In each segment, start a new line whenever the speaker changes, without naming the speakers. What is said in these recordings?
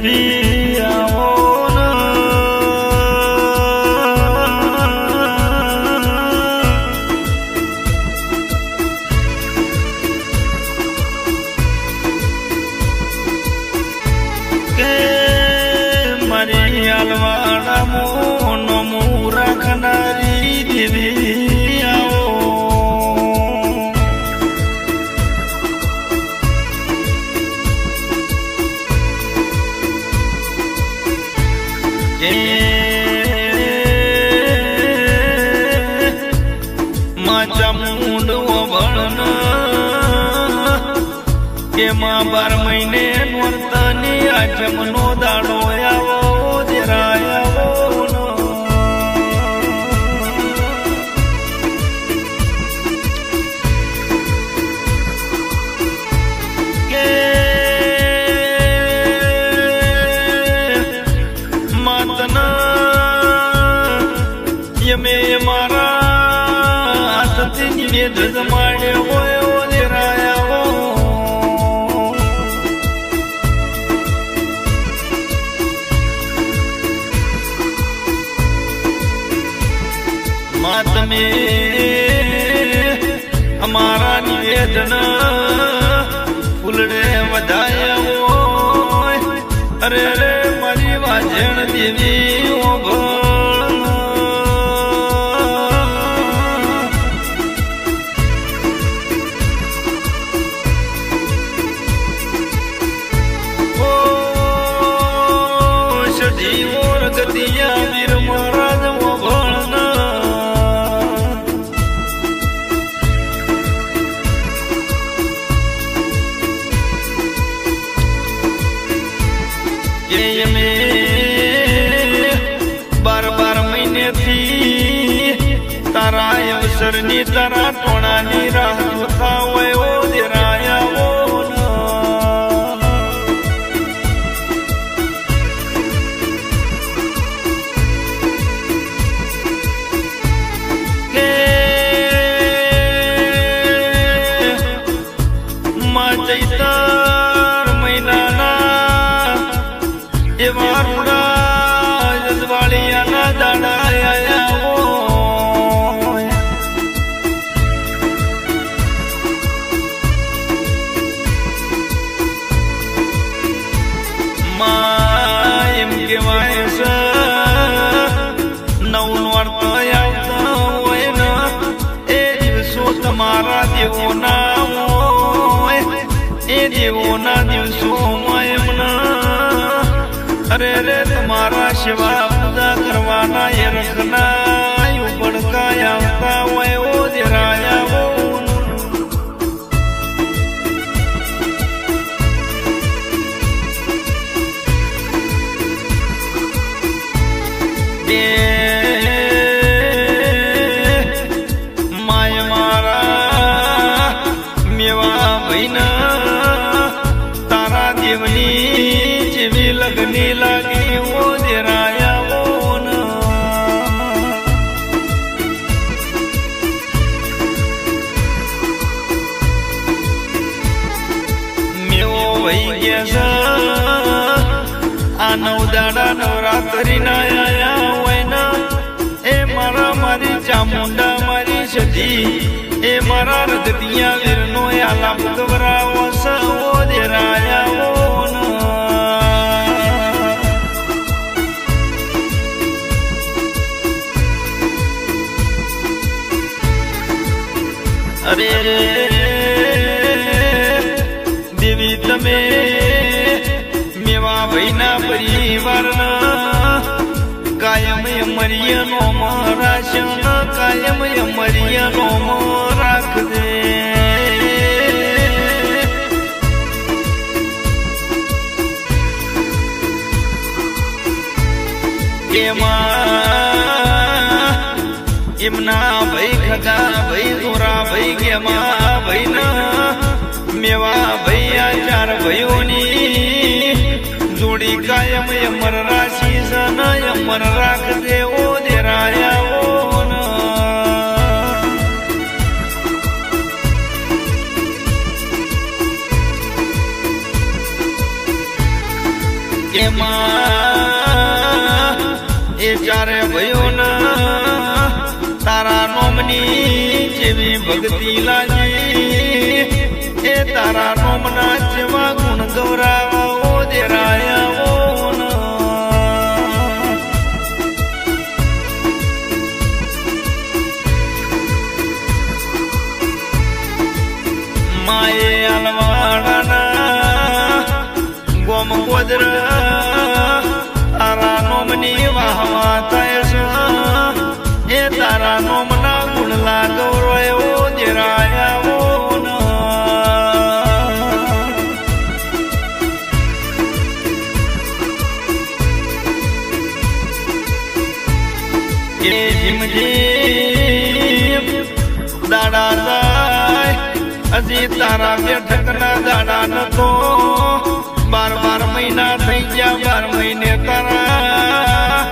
દેવી આવો કે મારી હાલવાડા મોનો મું રાખનારી દેવી આવો माचा मुंड वळण के मा 12 महीने नोरतानी आठमनो दाडो आવો દેરાયાવો કે માતના યમે મારા હાથથી નિવેદ જમાડે હોય દેરાયાવો मातमे हमारा निवेदन फूलड़े वधाया हो अरे रे मारी वाजण देवी सदी और गतिया वीर महाराज ये में 12 महीने थी तारा अवसर नी तारा टोणा नी राह जोता होय ओ देरायावो के मा चैतर महीना वारुड़ा जजवालिया ना दाड़ा आया हो मायम के वायस नवन वर्त आवता होय ना ए दिवसो तमारा देवो ना होय ए देवो ना दिवसो मायम ना अरे रे तुम्हारा शिवा पूजा करवाना ये रखना यू बड़का आवता हुए ओ देराया वो माय मारा मेवा बहिना तारा देवनी जेवी लगनी लागी वो देराया वो न मेवो वही गया आ 9 दाड़ा नवरात्रि ना आया होय ना ए मारा मारी चामुंडा मारी सदी ए मारा रगतिया वीरनो आला बुधवरा वस वो देराया वो न अरे रे देवी तमे मेवा भैना परिवार कायम यमरिया नो राशन कायम यमरिया नो राख दे केमा इमना भाई खदा भाई जोरा भाई गेमा भाई ना मेवा भैया 4 भयोनी जोड़ी कायम यमर राशि सना यमर राख दे ओ देराया ओ न એમાં એ ચારે ભાઈઓના તારા નોમની જેવી ભક્તિ લાગી એ તારા નોમના જેવા ગુણ ગૌરાવો દેરાયાઓ માએ આલવાડાના ગોમ ગોદર તારા નોમની વાહવા થાય છે એ તારા નોમના ગુણલા ગૌરવો દેરાયાઓ એ જીમ જીમ દાડા જાય હજી તારા બેઠકના દાડા નતો 12 મહિના થઈ ગયા 12 મહિને તારા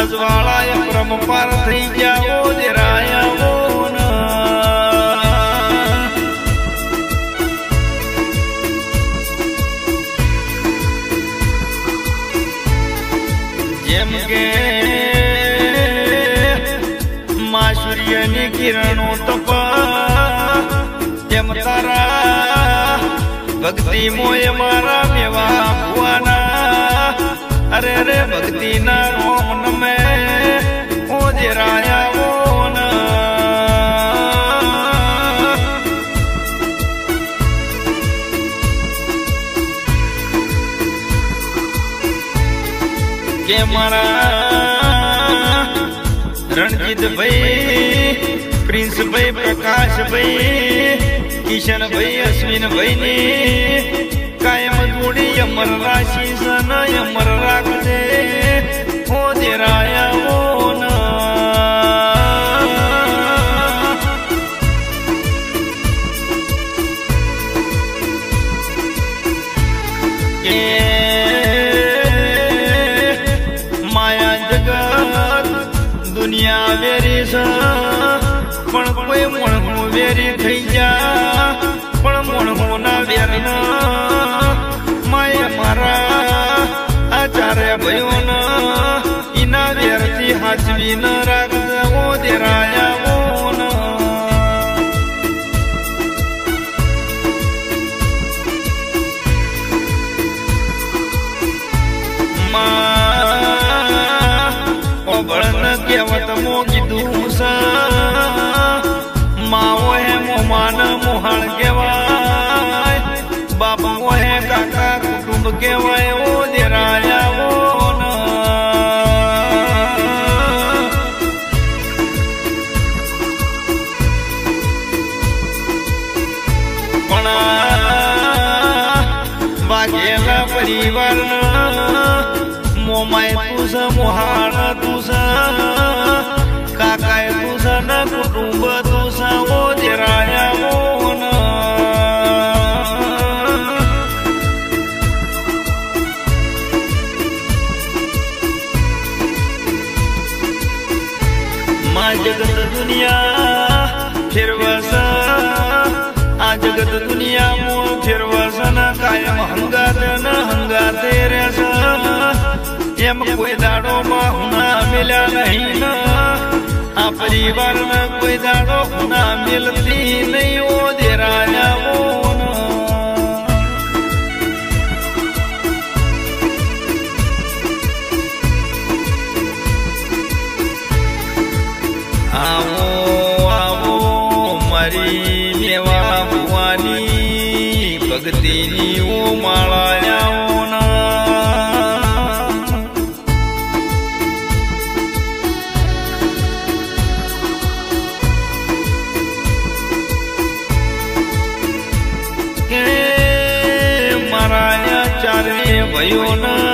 અજવાળાએ બ્રહ્મપાર થઈ ગયા ઓ દેરાયાઓ જેમ કે માં સૂર્યની કિરણો તપા જેમ તારા ભક્તિ મોય મારા મેવા ભુવાના અરે રે ભક્તિ ના રોમ નમે ઓ દેરાયાઓ કે મારા રણજીતભાઈ પ્રિન્સભાઈ પ્રકાશભાઈ કિશનભાઈ અશ્વિનભાઈ ની કાયમ જોડી અમર રાશિ સન અમર રાખજે ઓ દેરાયાઓ કે માયા જગત દુનિયા વેરી છે પણ કોઈ મણહું વેરી થઈ જા પણ મણહું ના વેરના માયા મારા આચાર્ય ભાઈઓના ઈના વેરથી હાચવી ન રાખવો દેરાયાઓ ભળન કહેવત મો કીધું માવો હે મોમાન મોહાણ કહેવાય બાપ મો હે કાકા કુટુંબ કહેવાય ઓ દેરાયાઓ પણ વાઘેલા પરિવારના મોમાય તું છે મોહાણ તું છે કાકાએ તું છે ને કુટુંબ તું છે ઓ દેરાયાઓ માં જગત દુનિયા ફેરવસ આ જગત દુનિયા મો ફેરવસ ન કાયમ હંગાત ન હંગાતે રહેશ એમ કોઈ દાડો માં હુના મિલ્યા નહીં આ પરિવાર ને કોઈ દાડો હુના મિલતી નહીં ઓ દેરાયાઓ આવો આવો મારી મેવા ભુવાની ભક્તિની ઓ માળાયાઓ ભાઈઓના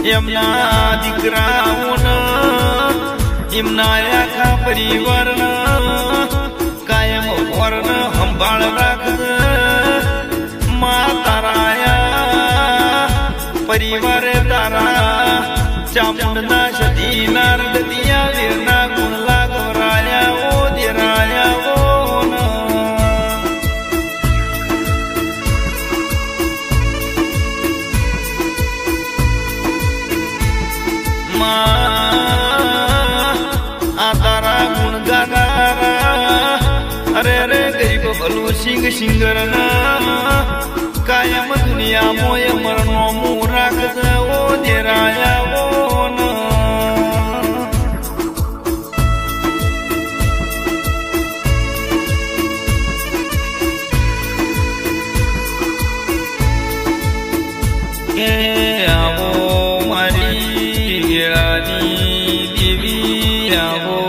એમના દીકરાઓના એમના આખા પરિવારના કાયમ વર્ણ સંભાળ રાખજે મા તારાયા પરિવારે તારા ચામુંડના સતી નારદિયા વીરના ગુણલા ગૌરાયા ઓ દેરાયા દેવ સિંગ સિંગરના કાયમ દુનિયા મોય મરનો મું રાખત ઓ દેરાયા ઓન કે આવો મારી ગેળાની દેવી આવો